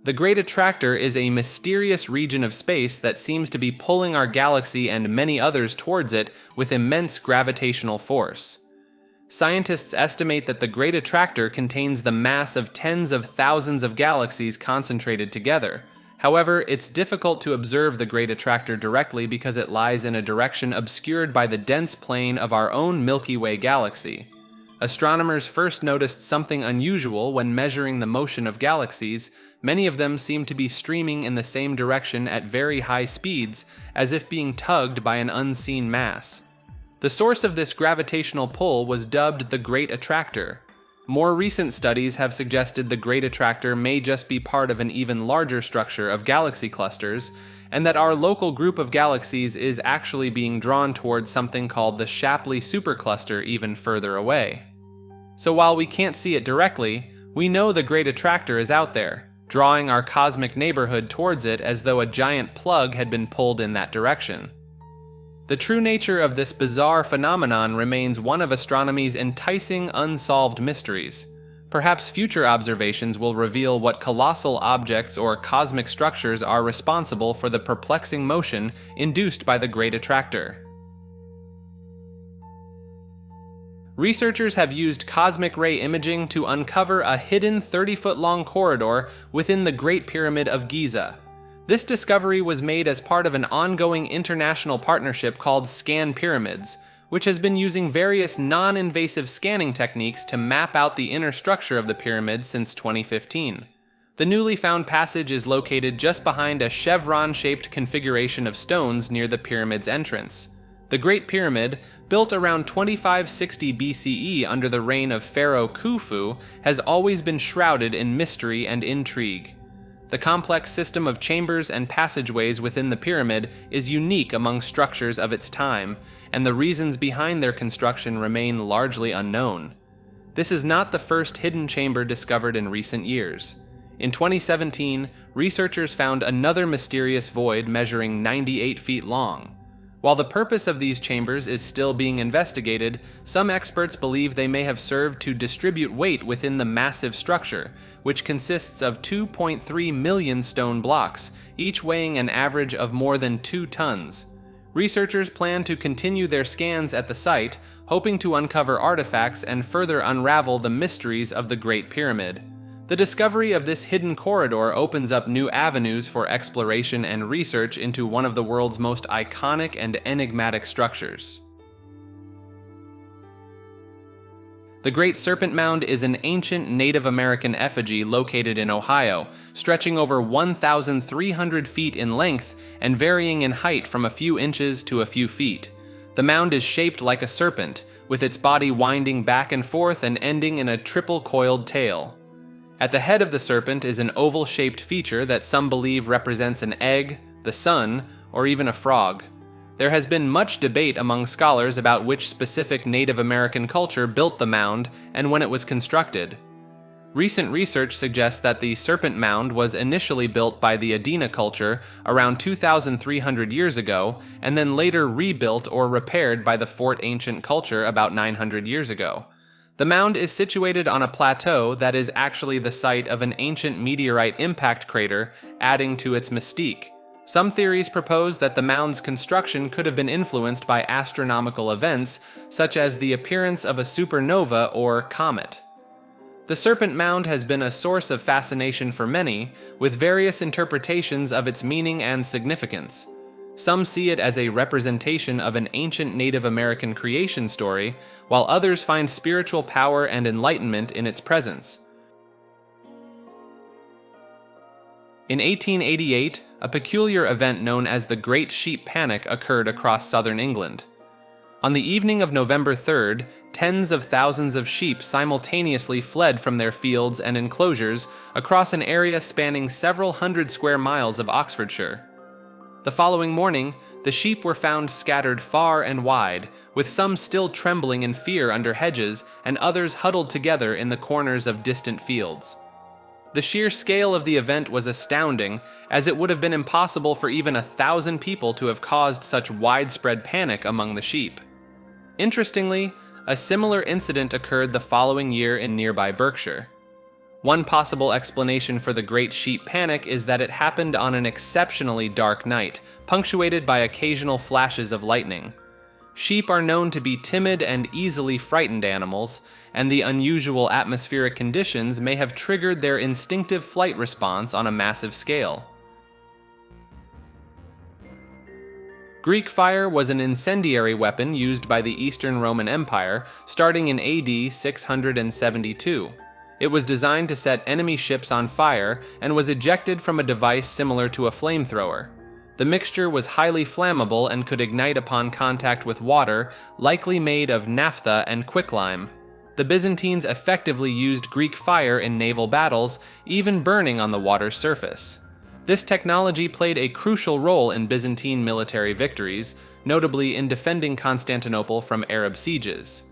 The Great Attractor is a mysterious region of space that seems to be pulling our galaxy and many others towards it with immense gravitational force. Scientists estimate that the Great Attractor contains the mass of tens of thousands of galaxies concentrated together. However, it's difficult to observe the Great Attractor directly because it lies in a direction obscured by the dense plane of our own Milky Way galaxy. Astronomers first noticed something unusual when measuring the motion of galaxies. Many of them seem to be streaming in the same direction at very high speeds, as if being tugged by an unseen mass. The source of this gravitational pull was dubbed the Great Attractor. More recent studies have suggested the Great Attractor may just be part of an even larger structure of galaxy clusters, and that our local group of galaxies is actually being drawn towards something called the Shapley supercluster even further away. So while we can't see it directly, we know the Great Attractor is out there, drawing our cosmic neighborhood towards it as though a giant plug had been pulled in that direction. The true nature of this bizarre phenomenon remains one of astronomy's enticing unsolved mysteries. Perhaps future observations will reveal what colossal objects or cosmic structures are responsible for the perplexing motion induced by the Great Attractor. Researchers have used cosmic ray imaging to uncover a hidden 30-foot-long corridor within the Great Pyramid of Giza. This discovery was made as part of an ongoing international partnership called Scan Pyramids, which has been using various non-invasive scanning techniques to map out the inner structure of the pyramid since 2015. The newly found passage is located just behind a chevron-shaped configuration of stones near the pyramid's entrance. The Great Pyramid, built around 2560 BCE under the reign of Pharaoh Khufu, has always been shrouded in mystery and intrigue. The complex system of chambers and passageways within the pyramid is unique among structures of its time, and the reasons behind their construction remain largely unknown. This is not the first hidden chamber discovered in recent years. In 2017, researchers found another mysterious void measuring 98 feet long. While the purpose of these chambers is still being investigated, some experts believe they may have served to distribute weight within the massive structure, which consists of 2.3 million stone blocks, each weighing an average of more than 2 tons. Researchers plan to continue their scans at the site, hoping to uncover artifacts and further unravel the mysteries of the Great Pyramid. The discovery of this hidden corridor opens up new avenues for exploration and research into one of the world's most iconic and enigmatic structures. The Great Serpent Mound is an ancient Native American effigy located in Ohio, stretching over 1,300 feet in length and varying in height from a few inches to a few feet. The mound is shaped like a serpent, with its body winding back and forth and ending in a triple-coiled tail. At the head of the serpent is an oval-shaped feature that some believe represents an egg, the sun, or even a frog. There has been much debate among scholars about which specific Native American culture built the mound and when it was constructed. Recent research suggests that the Serpent Mound was initially built by the Aden culture around 2,300 years ago and then later rebuilt or repaired by the Fort Ancient culture about 900 years ago. The mound is situated on a plateau that is actually the site of an ancient meteorite impact crater, adding to its mystique. Some theories propose that the mound's construction could have been influenced by astronomical events, such as the appearance of a supernova or comet. The Serpent Mound has been a source of fascination for many, with various interpretations of its meaning and significance. Some see it as a representation of an ancient Native American creation story, while others find spiritual power and enlightenment in its presence. In 1888, a peculiar event known as the Great Sheep Panic occurred across southern England. On the evening of November 3rd, tens of thousands of sheep simultaneously fled from their fields and enclosures across an area spanning several hundred square miles of Oxfordshire. The following morning, the sheep were found scattered far and wide, with some still trembling in fear under hedges and others huddled together in the corners of distant fields. The sheer scale of the event was astounding, as it would have been impossible for even 1,000 people to have caused such widespread panic among the sheep. Interestingly, a similar incident occurred the following year in nearby Berkshire. One possible explanation for the Great Sheep Panic is that it happened on an exceptionally dark night, punctuated by occasional flashes of lightning. Sheep are known to be timid and easily frightened animals, and the unusual atmospheric conditions may have triggered their instinctive flight response on a massive scale. Greek fire was an incendiary weapon used by the Eastern Roman Empire, starting in AD 672. It was designed to set enemy ships on fire and was ejected from a device similar to a flamethrower. The mixture was highly flammable and could ignite upon contact with water, likely made of naphtha and quicklime. The Byzantines effectively used Greek fire in naval battles, even burning on the water's surface. This technology played a crucial role in Byzantine military victories, notably in defending Constantinople from Arab sieges.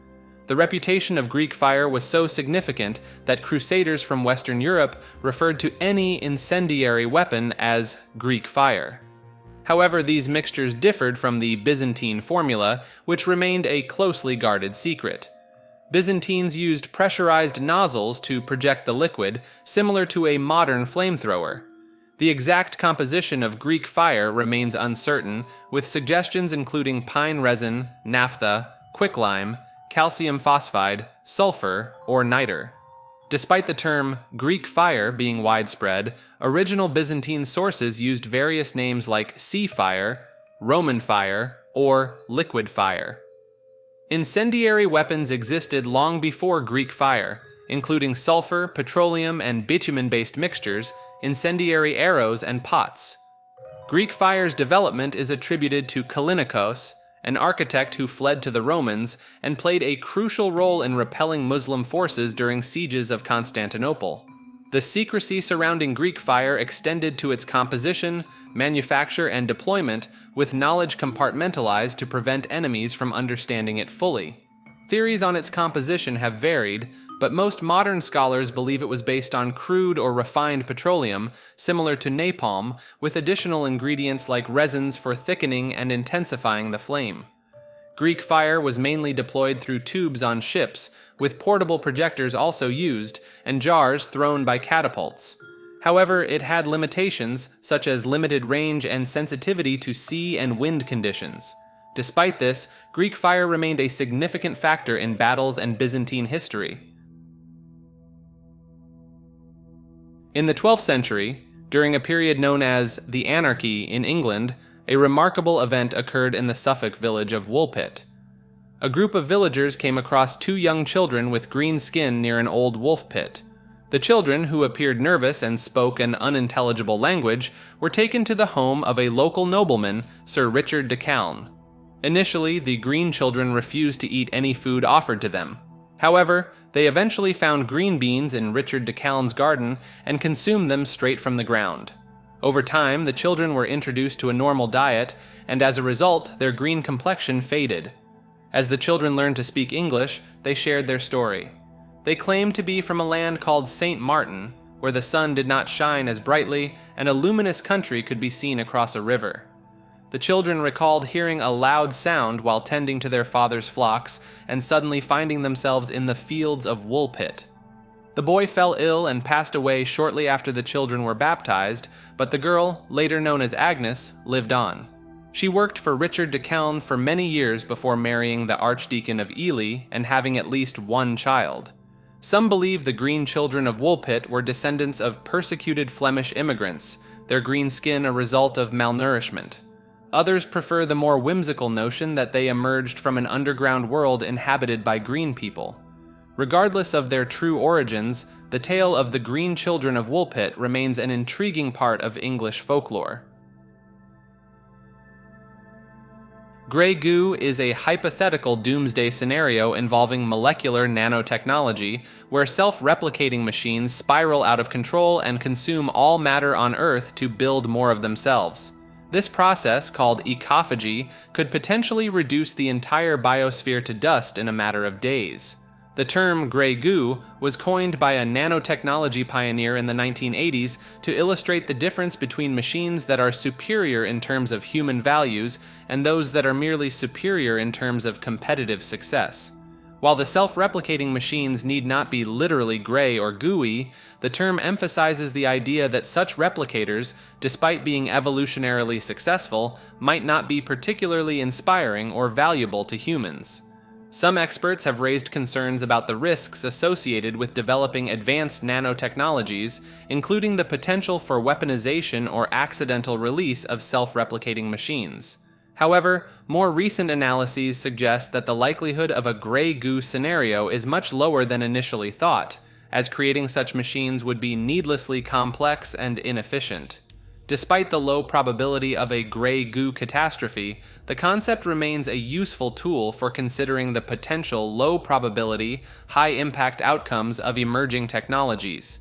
The reputation of Greek fire was so significant that crusaders from Western Europe referred to any incendiary weapon as Greek fire. However, these mixtures differed from the Byzantine formula, which remained a closely guarded secret. Byzantines used pressurized nozzles to project the liquid, similar to a modern flamethrower. The exact composition of Greek fire remains uncertain, with suggestions including pine resin, naphtha, quicklime, calcium phosphide, sulfur, or niter. Despite the term Greek fire being widespread, original Byzantine sources used various names like sea fire, Roman fire, or liquid fire. Incendiary weapons existed long before Greek fire, including sulfur, petroleum, and bitumen-based mixtures, incendiary arrows, and pots. Greek fire's development is attributed to Callinicos, an architect who fled to the Romans and played a crucial role in repelling Muslim forces during sieges of Constantinople. The secrecy surrounding Greek fire extended to its composition, manufacture, and deployment, with knowledge compartmentalized to prevent enemies from understanding it fully. Theories on its composition have varied, but most modern scholars believe it was based on crude or refined petroleum, similar to napalm, with additional ingredients like resins for thickening and intensifying the flame. Greek fire was mainly deployed through tubes on ships, with portable projectors also used, and jars thrown by catapults. However, it had limitations, such as limited range and sensitivity to sea and wind conditions. Despite this, Greek fire remained a significant factor in battles and Byzantine history. In the 12th century, during a period known as the Anarchy in England, a remarkable event occurred in the Suffolk village of Woolpit. A group of villagers came across two young children with green skin near an old wolf pit. The children, who appeared nervous and spoke an unintelligible language, were taken to the home of a local nobleman, Sir Richard de Calne. Initially, the green children refused to eat any food offered to them. However, they eventually found green beans in Richard de Calne's garden and consumed them straight from the ground. Over time, the children were introduced to a normal diet, and as a result, their green complexion faded. As the children learned to speak English, they shared their story. They claimed to be from a land called St. Martin, where the sun did not shine as brightly and a luminous country could be seen across a river. The children recalled hearing a loud sound while tending to their father's flocks and suddenly finding themselves in the fields of Woolpit. The boy fell ill and passed away shortly after the children were baptized, but the girl, later known as Agnes, lived on. She worked for Richard de Calne for many years before marrying the Archdeacon of Ely and having at least one child. Some believe the green children of Woolpit were descendants of persecuted Flemish immigrants, their green skin a result of malnourishment. Others prefer the more whimsical notion that they emerged from an underground world inhabited by green people. Regardless of their true origins, the tale of the green children of Woolpit remains an intriguing part of English folklore. Grey goo is a hypothetical doomsday scenario involving molecular nanotechnology, where self-replicating machines spiral out of control and consume all matter on Earth to build more of themselves. This process, called ecophagy, could potentially reduce the entire biosphere to dust in a matter of days. The term grey goo was coined by a nanotechnology pioneer in the 1980s to illustrate the difference between machines that are superior in terms of human values and those that are merely superior in terms of competitive success. While the self-replicating machines need not be literally gray or gooey, the term emphasizes the idea that such replicators, despite being evolutionarily successful, might not be particularly inspiring or valuable to humans. Some experts have raised concerns about the risks associated with developing advanced nanotechnologies, including the potential for weaponization or accidental release of self-replicating machines. However, more recent analyses suggest that the likelihood of a gray goo scenario is much lower than initially thought, as creating such machines would be needlessly complex and inefficient. Despite the low probability of a gray goo catastrophe, the concept remains a useful tool for considering the potential low probability, high impact outcomes of emerging technologies.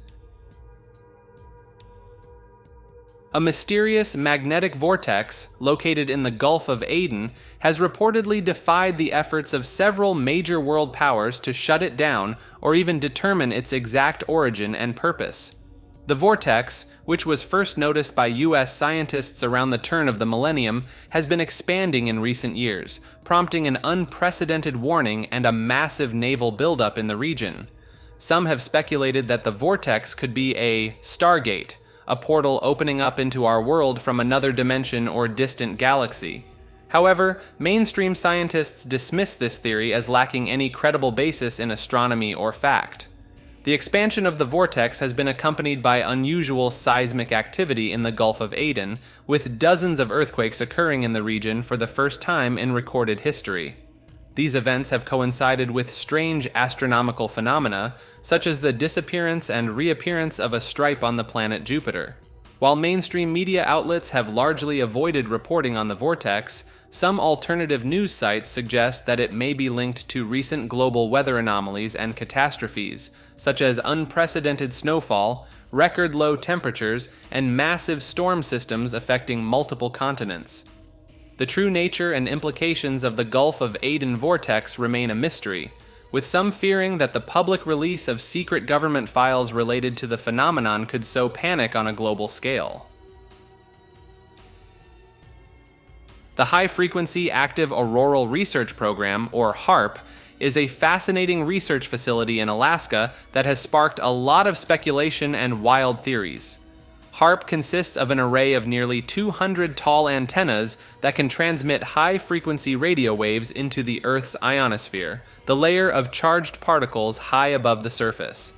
A mysterious magnetic vortex, located in the Gulf of Aden, has reportedly defied the efforts of several major world powers to shut it down or even determine its exact origin and purpose. The vortex, which was first noticed by US scientists around the turn of the millennium, has been expanding in recent years, prompting an unprecedented warning and a massive naval buildup in the region. Some have speculated that the vortex could be a Stargate, a portal opening up into our world from another dimension or distant galaxy. However, mainstream scientists dismiss this theory as lacking any credible basis in astronomy or fact. The expansion of the vortex has been accompanied by unusual seismic activity in the Gulf of Aden, with dozens of earthquakes occurring in the region for the first time in recorded history. These events have coincided with strange astronomical phenomena, such as the disappearance and reappearance of a stripe on the planet Jupiter. While mainstream media outlets have largely avoided reporting on the vortex, some alternative news sites suggest that it may be linked to recent global weather anomalies and catastrophes, such as unprecedented snowfall, record low temperatures, and massive storm systems affecting multiple continents. The true nature and implications of the Gulf of Aden vortex remain a mystery, with some fearing that the public release of secret government files related to the phenomenon could sow panic on a global scale. The High Frequency Active Auroral Research Program, or HAARP, is a fascinating research facility in Alaska that has sparked a lot of speculation and wild theories. HAARP consists of an array of nearly 200 tall antennas that can transmit high-frequency radio waves into the Earth's ionosphere, the layer of charged particles high above the surface.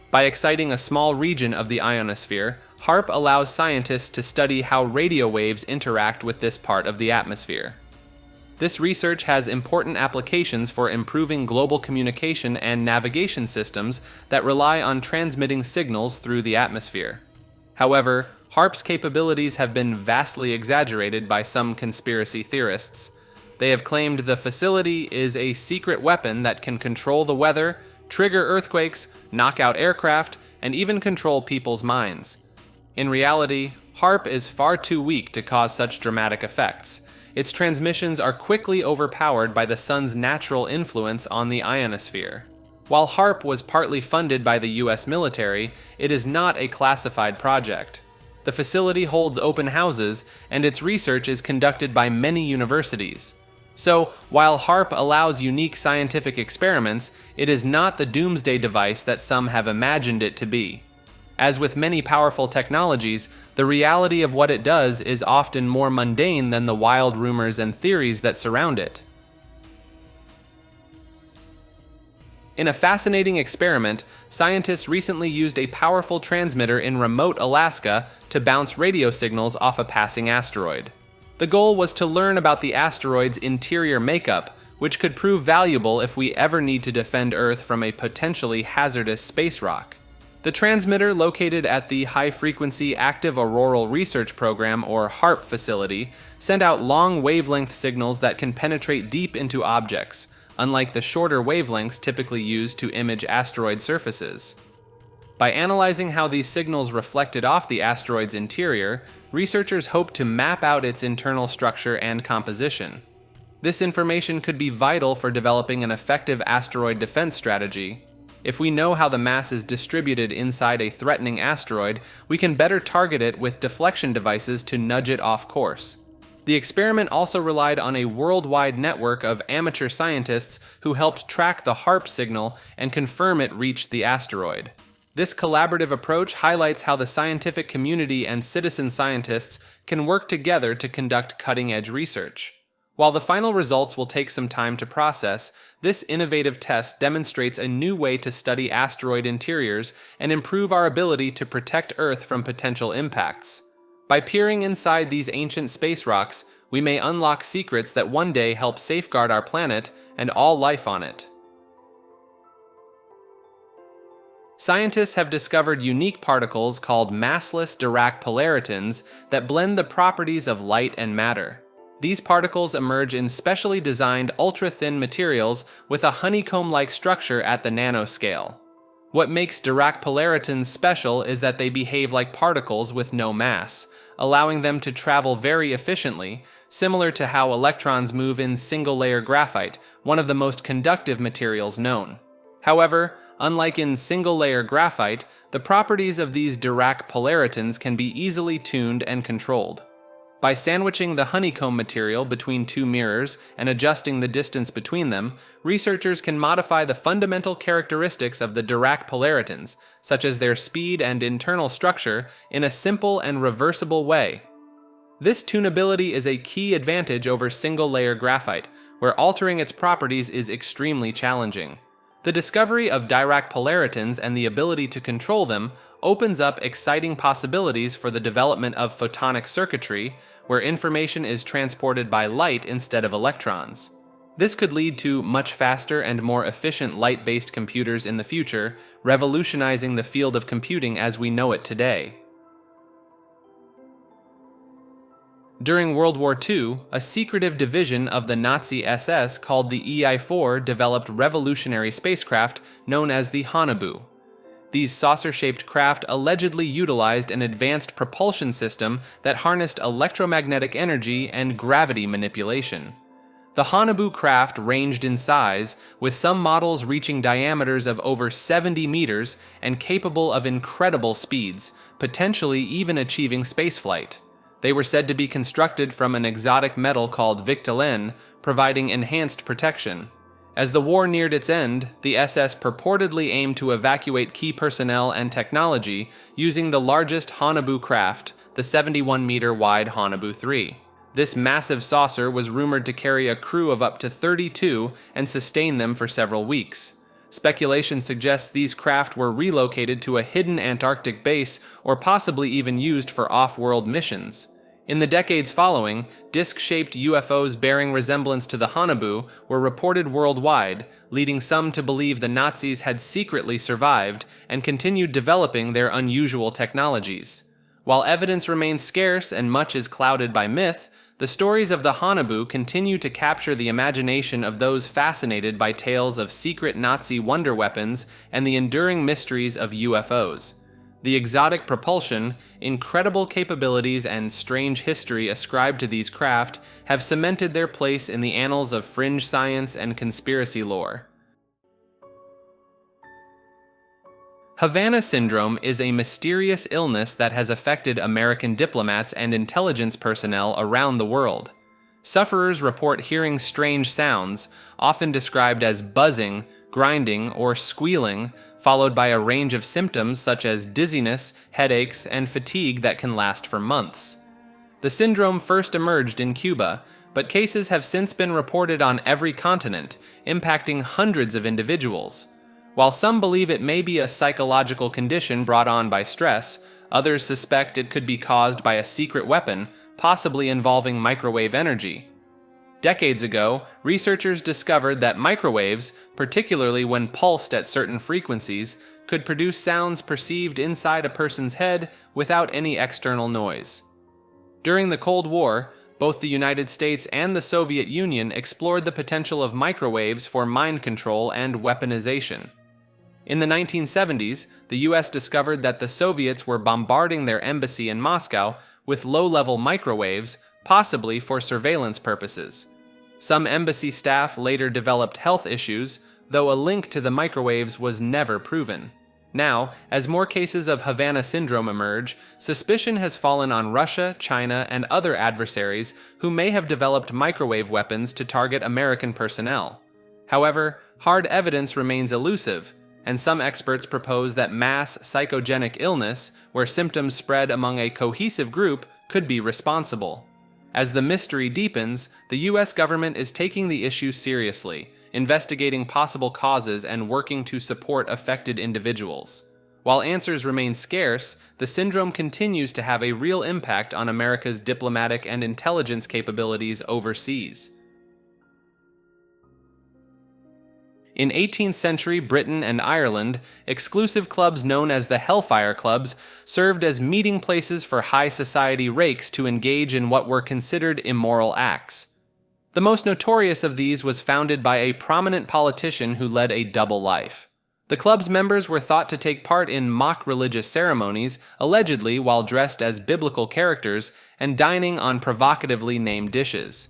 By exciting a small region of the ionosphere, HAARP allows scientists to study how radio waves interact with this part of the atmosphere. This research has important applications for improving global communication and navigation systems that rely on transmitting signals through the atmosphere. However, HAARP's capabilities have been vastly exaggerated by some conspiracy theorists. They have claimed the facility is a secret weapon that can control the weather, trigger earthquakes, knock out aircraft, and even control people's minds. In reality, HAARP is far too weak to cause such dramatic effects. Its transmissions are quickly overpowered by the sun's natural influence on the ionosphere. While HAARP was partly funded by the US military, it is not a classified project. The facility holds open houses, and its research is conducted by many universities. So, while HAARP allows unique scientific experiments, it is not the doomsday device that some have imagined it to be. As with many powerful technologies, the reality of what it does is often more mundane than the wild rumors and theories that surround it. In a fascinating experiment, scientists recently used a powerful transmitter in remote Alaska to bounce radio signals off a passing asteroid. The goal was to learn about the asteroid's interior makeup, which could prove valuable if we ever need to defend Earth from a potentially hazardous space rock. The transmitter, located at the High Frequency Active Auroral Research Program, or HAARP facility, sent out long wavelength signals that can penetrate deep into objects, unlike the shorter wavelengths typically used to image asteroid surfaces. By analyzing how these signals reflected off the asteroid's interior, researchers hope to map out its internal structure and composition. This information could be vital for developing an effective asteroid defense strategy. If we know how the mass is distributed inside a threatening asteroid, we can better target it with deflection devices to nudge it off course. The experiment also relied on a worldwide network of amateur scientists who helped track the HAARP signal and confirm it reached the asteroid. This collaborative approach highlights how the scientific community and citizen scientists can work together to conduct cutting-edge research. While the final results will take some time to process, this innovative test demonstrates a new way to study asteroid interiors and improve our ability to protect Earth from potential impacts. By peering inside these ancient space rocks, we may unlock secrets that one day help safeguard our planet and all life on it. Scientists have discovered unique particles called massless Dirac polaritons that blend the properties of light and matter. These particles emerge in specially designed ultra-thin materials with a honeycomb-like structure at the nanoscale. What makes Dirac polaritons special is that they behave like particles with no mass, allowing them to travel very efficiently, similar to how electrons move in single-layer graphite, one of the most conductive materials known. However, unlike in single-layer graphite, the properties of these Dirac polaritons can be easily tuned and controlled. By sandwiching the honeycomb material between two mirrors and adjusting the distance between them, researchers can modify the fundamental characteristics of the Dirac polaritons, such as their speed and internal structure, in a simple and reversible way. This tunability is a key advantage over single-layer graphite, where altering its properties is extremely challenging. The discovery of Dirac polaritons and the ability to control them opens up exciting possibilities for the development of photonic circuitry, where information is transported by light instead of electrons. This could lead to much faster and more efficient light-based computers in the future, revolutionizing the field of computing as we know it today. During World War II, a secretive division of the Nazi SS called the EI-4 developed revolutionary spacecraft known as the Haunebu. These saucer-shaped craft allegedly utilized an advanced propulsion system that harnessed electromagnetic energy and gravity manipulation. The Haunebu craft ranged in size, with some models reaching diameters of over 70 meters and capable of incredible speeds, potentially even achieving spaceflight. They were said to be constructed from an exotic metal called Victelen, providing enhanced protection. As the war neared its end, the SS purportedly aimed to evacuate key personnel and technology using the largest Haunebu craft, the 71-meter-wide Haunebu 3. This massive saucer was rumored to carry a crew of up to 32 and sustain them for several weeks. Speculation suggests these craft were relocated to a hidden Antarctic base or possibly even used for off-world missions. In the decades following, disc-shaped UFOs bearing resemblance to the Haunebu were reported worldwide, leading some to believe the Nazis had secretly survived and continued developing their unusual technologies. While evidence remains scarce and much is clouded by myth, the stories of the Haunebu continue to capture the imagination of those fascinated by tales of secret Nazi wonder weapons and the enduring mysteries of UFOs. The exotic propulsion, incredible capabilities, and strange history ascribed to these craft have cemented their place in the annals of fringe science and conspiracy lore. Havana Syndrome is a mysterious illness that has affected American diplomats and intelligence personnel around the world. Sufferers report hearing strange sounds, often described as buzzing, grinding, or squealing, followed by a range of symptoms such as dizziness, headaches, and fatigue that can last for months. The syndrome first emerged in Cuba, but cases have since been reported on every continent, impacting hundreds of individuals. While some believe it may be a psychological condition brought on by stress, others suspect it could be caused by a secret weapon, possibly involving microwave energy. Decades ago, researchers discovered that microwaves, particularly when pulsed at certain frequencies, could produce sounds perceived inside a person's head without any external noise. During the Cold War, both the United States and the Soviet Union explored the potential of microwaves for mind control and weaponization. In the 1970s, the US discovered that the Soviets were bombarding their embassy in Moscow with low-level microwaves, possibly for surveillance purposes. Some embassy staff later developed health issues, though a link to the microwaves was never proven. Now, as more cases of Havana Syndrome emerge, suspicion has fallen on Russia, China, and other adversaries who may have developed microwave weapons to target American personnel. However, hard evidence remains elusive, and some experts propose that mass psychogenic illness, where symptoms spread among a cohesive group, could be responsible. As the mystery deepens, the US government is taking the issue seriously, investigating possible causes and working to support affected individuals. While answers remain scarce, the syndrome continues to have a real impact on America's diplomatic and intelligence capabilities overseas. In 18th century Britain and Ireland, exclusive clubs known as the Hellfire Clubs served as meeting places for high society rakes to engage in what were considered immoral acts. The most notorious of these was founded by a prominent politician who led a double life. The club's members were thought to take part in mock religious ceremonies, allegedly while dressed as biblical characters and dining on provocatively named dishes.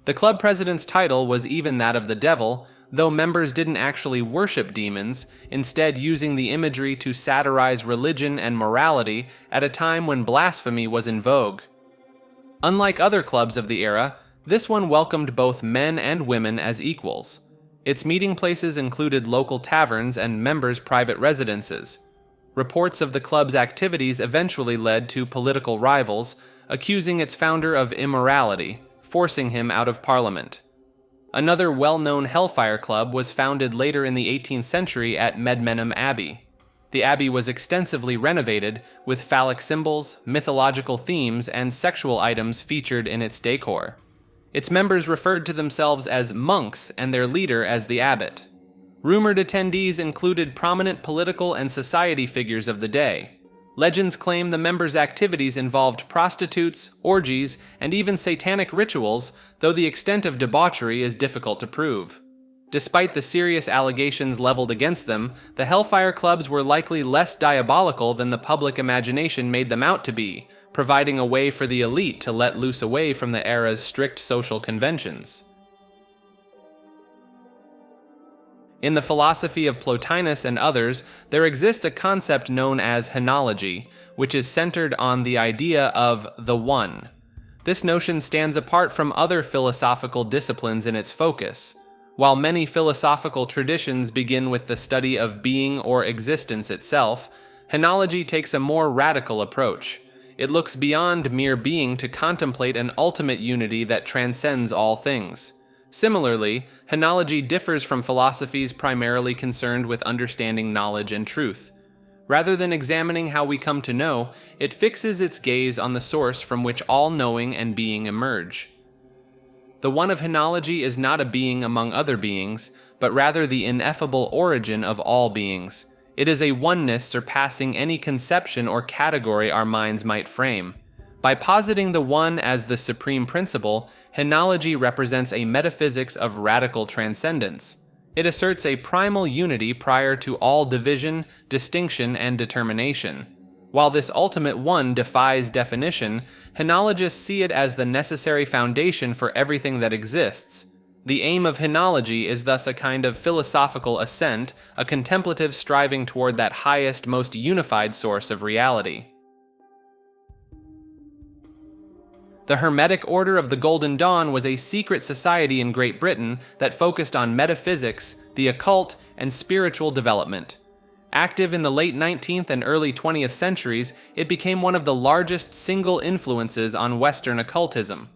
The club president's title was even that of the devil, though members didn't actually worship demons, instead using the imagery to satirize religion and morality at a time when blasphemy was in vogue. Unlike other clubs of the era, this one welcomed both men and women as equals. Its meeting places included local taverns and members' private residences. Reports of the club's activities eventually led to political rivals, accusing its founder of immorality, forcing him out of Parliament. Another well-known Hellfire Club was founded later in the 18th century at Medmenham Abbey. The abbey was extensively renovated, with phallic symbols, mythological themes, and sexual items featured in its decor. Its members referred to themselves as monks and their leader as the abbot. Rumored attendees included prominent political and society figures of the day. Legends claim the members' activities involved prostitutes, orgies, and even satanic rituals, though the extent of debauchery is difficult to prove. Despite the serious allegations leveled against them, the Hellfire Clubs were likely less diabolical than the public imagination made them out to be, providing a way for the elite to let loose away from the era's strict social conventions. In the philosophy of Plotinus and others, there exists a concept known as Henology, which is centered on the idea of the One. This notion stands apart from other philosophical disciplines in its focus. While many philosophical traditions begin with the study of being or existence itself, Henology takes a more radical approach. It looks beyond mere being to contemplate an ultimate unity that transcends all things. Similarly, Henology differs from philosophies primarily concerned with understanding knowledge and truth. Rather than examining how we come to know, it fixes its gaze on the source from which all knowing and being emerge. The One of Henology is not a being among other beings, but rather the ineffable origin of all beings. It is a oneness surpassing any conception or category our minds might frame. By positing the One as the supreme principle, Henology represents a metaphysics of radical transcendence. It asserts a primal unity prior to all division, distinction, and determination. While this ultimate One defies definition, Henologists see it as the necessary foundation for everything that exists. The aim of Henology is thus a kind of philosophical ascent, a contemplative striving toward that highest, most unified source of reality. The Hermetic Order of the Golden Dawn was a secret society in Great Britain that focused on metaphysics, the occult, and spiritual development. Active in the late 19th and early 20th centuries, it became one of the largest single influences on Western occultism.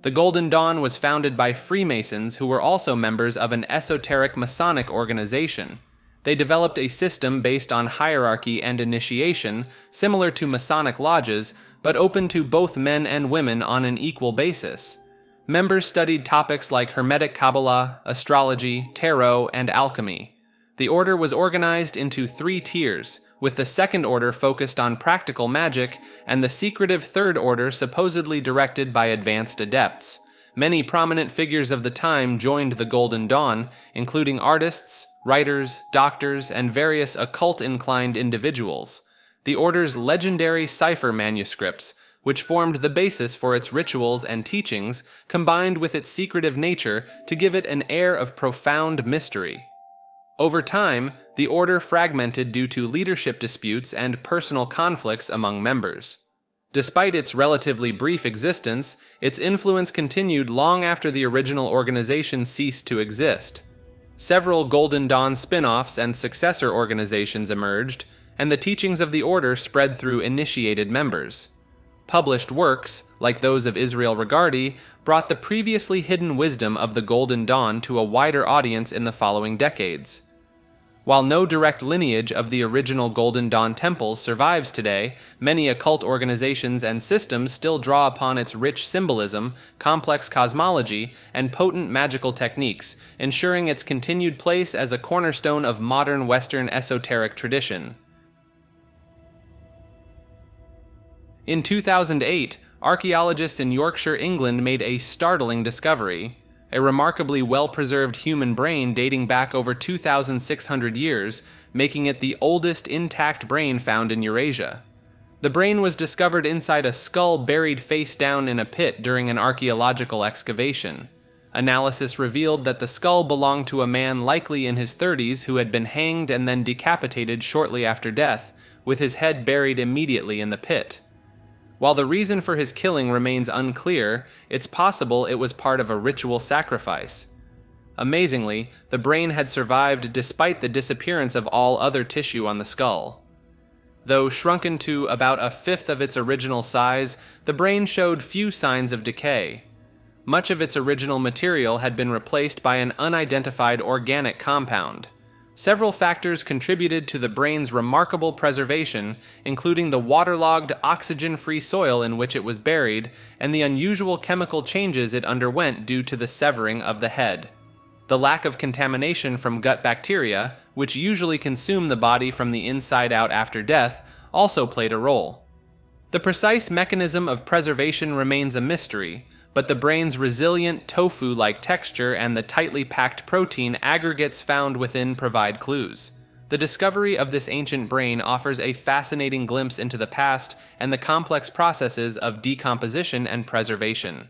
The Golden Dawn was founded by Freemasons who were also members of an esoteric Masonic organization. They developed a system based on hierarchy and initiation, similar to Masonic lodges, but open to both men and women on an equal basis. Members studied topics like Hermetic Kabbalah, astrology, tarot, and alchemy. The order was organized into 3 tiers, with the second order focused on practical magic, and the secretive third order supposedly directed by advanced adepts. Many prominent figures of the time joined the Golden Dawn, including artists, writers, doctors, and various occult-inclined individuals. The order's legendary cipher manuscripts, which formed the basis for its rituals and teachings, combined with its secretive nature to give it an air of profound mystery. Over time, the order fragmented due to leadership disputes and personal conflicts among members. Despite its relatively brief existence, its influence continued long after the original organization ceased to exist. Several Golden Dawn spin-offs and successor organizations emerged, and the teachings of the order spread through initiated members. Published works, like those of Israel Regardie, brought the previously hidden wisdom of the Golden Dawn to a wider audience in the following decades. While no direct lineage of the original Golden Dawn temples survives today, many occult organizations and systems still draw upon its rich symbolism, complex cosmology, and potent magical techniques, ensuring its continued place as a cornerstone of modern Western esoteric tradition. In 2008, archaeologists in Yorkshire, England made a startling discovery: a remarkably well-preserved human brain dating back over 2,600 years, making it the oldest intact brain found in Eurasia. The brain was discovered inside a skull buried face down in a pit during an archaeological excavation. Analysis revealed that the skull belonged to a man likely in his 30s who had been hanged and then decapitated shortly after death, with his head buried immediately in the pit. While the reason for his killing remains unclear, it's possible it was part of a ritual sacrifice. Amazingly, the brain had survived despite the disappearance of all other tissue on the skull. Though shrunken to about a fifth of its original size, the brain showed few signs of decay. Much of its original material had been replaced by an unidentified organic compound. Several factors contributed to the brain's remarkable preservation, including the waterlogged, oxygen-free soil in which it was buried, and the unusual chemical changes it underwent due to the severing of the head. The lack of contamination from gut bacteria, which usually consume the body from the inside out after death, also played a role. The precise mechanism of preservation remains a mystery, but the brain's resilient tofu-like texture and the tightly packed protein aggregates found within provide clues. The discovery of this ancient brain offers a fascinating glimpse into the past and the complex processes of decomposition and preservation.